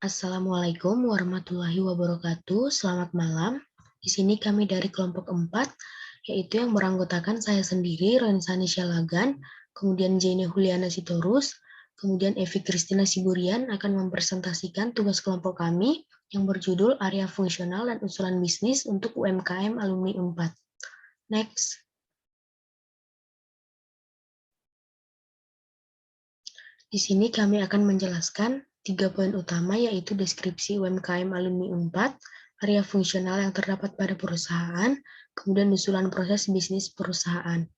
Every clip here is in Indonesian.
Assalamualaikum warahmatullahi wabarakatuh. Selamat malam. Di sini kami dari kelompok 4, yaitu yang beranggotakan saya sendiri, Ronsani Syalagan, kemudian Jene Huliana Sitorus, kemudian Evi Kristina Siburian akan mempresentasikan tugas kelompok kami yang berjudul Area Fungsional dan Usulan Bisnis untuk UMKM Alumni 4. Next. Di sini kami akan menjelaskan 3 poin utama, yaitu deskripsi UMKM Alumni 4, area fungsional yang terdapat pada perusahaan, kemudian usulan proses bisnis perusahaan.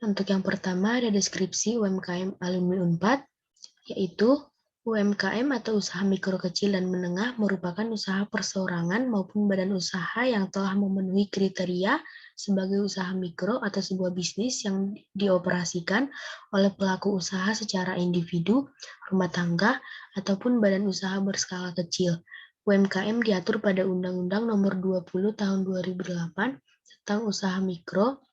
Untuk yang pertama ada deskripsi UMKM Alumni 4, yaitu UMKM atau usaha mikro kecil dan menengah merupakan usaha perseorangan maupun badan usaha yang telah memenuhi kriteria sebagai usaha mikro atau sebuah bisnis yang dioperasikan oleh pelaku usaha secara individu, rumah tangga, ataupun badan usaha berskala kecil. UMKM diatur pada Undang-Undang Nomor 20 Tahun 2008 tentang usaha mikro,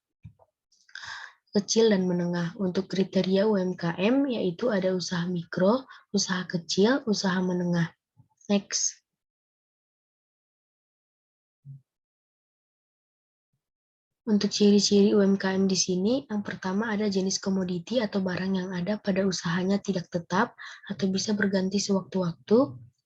kecil dan menengah. Untuk kriteria UMKM yaitu ada usaha mikro, usaha kecil, usaha menengah. Next. Untuk ciri-ciri UMKM di sini, yang pertama ada jenis komoditi atau barang yang ada pada usahanya tidak tetap atau bisa berganti sewaktu-waktu.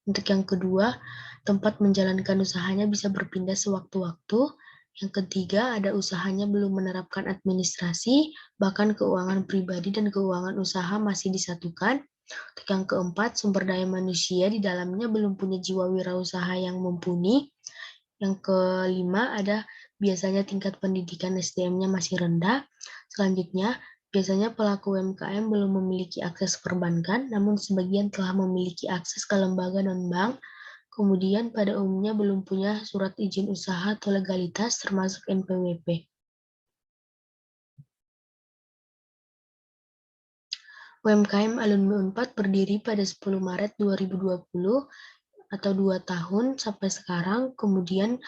Untuk yang kedua, tempat menjalankan usahanya bisa berpindah sewaktu-waktu. Yang ketiga, ada usahanya belum menerapkan administrasi, bahkan keuangan pribadi dan keuangan usaha masih disatukan. Untuk yang keempat, sumber daya manusia di dalamnya belum punya jiwa wirausaha yang mumpuni. Yang kelima, ada biasanya tingkat pendidikan SDM-nya masih rendah. Selanjutnya, biasanya pelaku UMKM belum memiliki akses perbankan, namun sebagian telah memiliki akses ke lembaga non-bank. Kemudian pada umumnya belum punya surat izin usaha atau legalitas termasuk NPWP. UMKM Alumni Unpad berdiri pada 10 Maret 2020 atau 2 tahun sampai sekarang, kemudian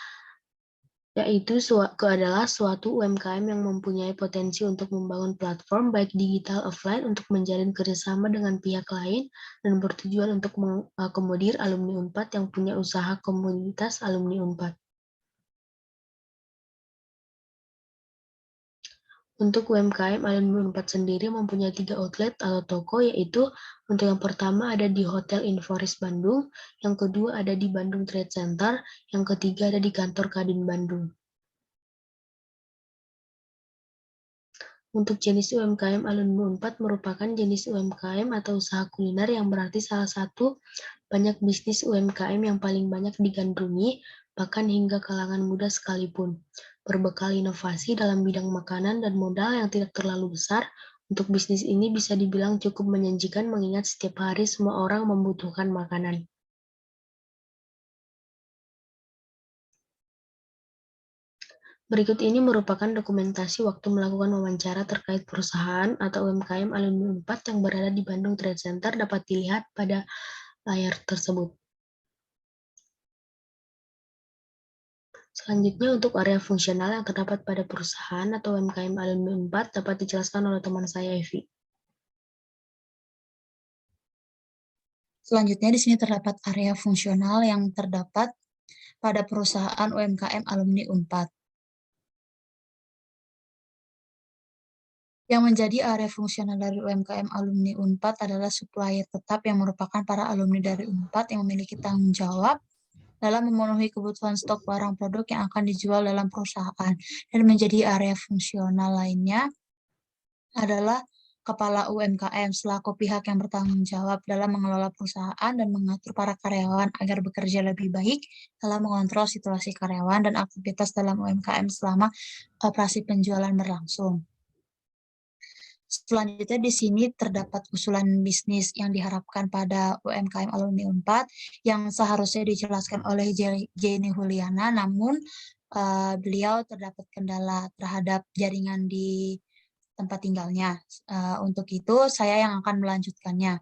yaitu adalah suatu UMKM yang mempunyai potensi untuk membangun platform baik digital offline untuk menjalin kerjasama dengan pihak lain dan bertujuan untuk mengakomodir alumni Unpad yang punya usaha komunitas alumni Unpad. Untuk UMKM alumni Unpad sendiri mempunyai 3 outlet atau toko, yaitu untuk yang pertama ada di Hotel Inforis Bandung, yang kedua ada di Bandung Trade Center, yang ketiga ada di kantor Kadin Bandung. Untuk jenis UMKM Alumni Unpad merupakan jenis UMKM atau usaha kuliner yang berarti salah satu banyak bisnis UMKM yang paling banyak digandrungi, bahkan hingga kalangan muda sekalipun. Berbekal inovasi dalam bidang makanan dan modal yang tidak terlalu besar, untuk bisnis ini bisa dibilang cukup menjanjikan mengingat setiap hari semua orang membutuhkan makanan. Berikut ini merupakan dokumentasi waktu melakukan wawancara terkait perusahaan atau UMKM Alumni Unpad yang berada di Bandung Trade Center dapat dilihat pada layar tersebut. Selanjutnya, untuk area fungsional yang terdapat pada perusahaan atau UMKM Alumni Unpad dapat dijelaskan oleh teman saya, Evi. Selanjutnya, di sini terdapat area fungsional yang terdapat pada perusahaan UMKM Alumni Unpad. Yang menjadi area fungsional dari UMKM Alumni Unpad adalah supplier tetap yang merupakan para alumni dari Unpad yang memiliki tanggung jawab dalam memenuhi kebutuhan stok barang produk yang akan dijual dalam perusahaan. Dan menjadi area fungsional lainnya adalah Kepala UMKM selaku pihak yang bertanggung jawab dalam mengelola perusahaan dan mengatur para karyawan agar bekerja lebih baik dalam mengontrol situasi karyawan dan aktivitas dalam UMKM selama operasi penjualan berlangsung. Selanjutnya di sini terdapat usulan bisnis yang diharapkan pada UMKM Alumni Unpad yang seharusnya dijelaskan oleh Jenny Huliana, namun beliau terdapat kendala terhadap jaringan di tempat tinggalnya. Untuk itu saya yang akan melanjutkannya.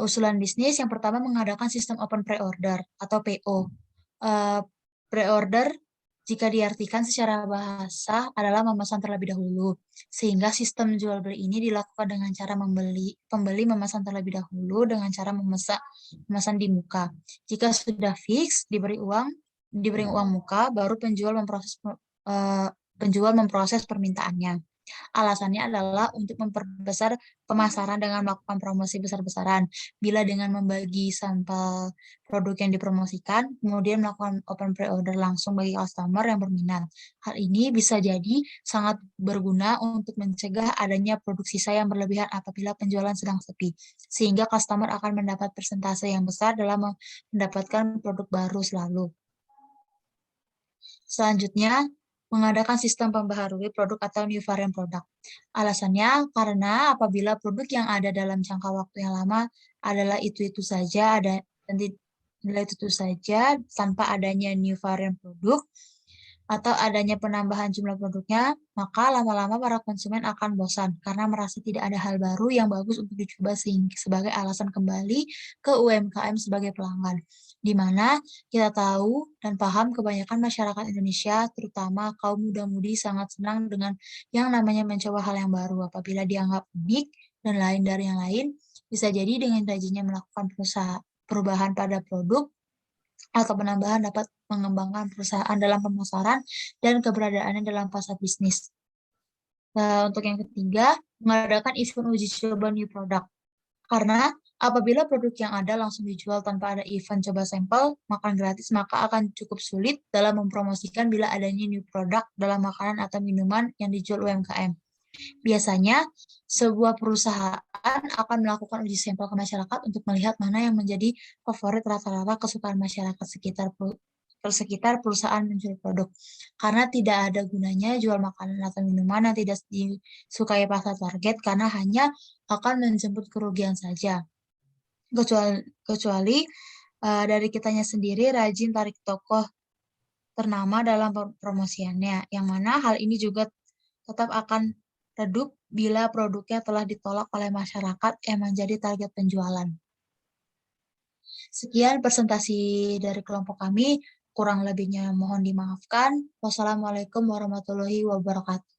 Usulan bisnis yang pertama mengadakan sistem open pre-order atau PO. Pre-order Jika diartikan secara bahasa adalah memesan terlebih dahulu, sehingga sistem jual beli ini dilakukan dengan cara pembeli memesan terlebih dahulu dengan cara memesan di muka. Jika sudah fix diberi uang muka, baru penjual memproses permintaannya. Alasannya adalah untuk memperbesar pemasaran dengan melakukan promosi besar-besaran. Bila dengan membagi sampel produk yang dipromosikan, kemudian melakukan open pre-order langsung bagi customer yang berminat. Hal ini bisa jadi sangat berguna untuk mencegah adanya produk sisa yang berlebihan apabila penjualan sedang sepi, sehingga customer akan mendapat persentase yang besar dalam mendapatkan produk baru selalu. Selanjutnya, mengadakan sistem pembaharui produk atau new variant product. Alasannya karena apabila produk yang ada dalam jangka waktu yang lama adalah itu-itu saja itu saja tanpa adanya new variant produk atau adanya penambahan jumlah produknya, maka lama-lama para konsumen akan bosan karena merasa tidak ada hal baru yang bagus untuk dicoba sebagai alasan kembali ke UMKM sebagai pelanggan. Di mana kita tahu dan paham kebanyakan masyarakat Indonesia, terutama kaum muda-mudi sangat senang dengan yang namanya mencoba hal yang baru apabila dianggap unik dan lain dari yang lain, bisa jadi dengan rajinnya melakukan perubahan pada produk atau penambahan dapat mengembangkan perusahaan dalam pemasaran dan keberadaannya dalam pasar bisnis. Untuk yang ketiga, mengadakan event uji coba new product. Karena apabila produk yang ada langsung dijual tanpa ada event coba sampel, makan gratis, maka akan cukup sulit dalam mempromosikan bila adanya new product dalam makanan atau minuman yang dijual UMKM. Biasanya, sebuah perusahaan akan melakukan uji sampel ke masyarakat untuk melihat mana yang menjadi favorit rata-rata kesukaan masyarakat sekitar perusahaan menjual produk. Karena tidak ada gunanya jual makanan atau minuman yang tidak disukai pasar target karena hanya akan menjemput kerugian saja. Kecuali dari kitanya sendiri rajin tarik tokoh ternama dalam promosiannya, yang mana hal ini juga tetap akan redup bila produknya telah ditolak oleh masyarakat yang menjadi target penjualan. Sekian presentasi dari kelompok kami, kurang lebihnya mohon dimaafkan. Wassalamualaikum warahmatullahi wabarakatuh.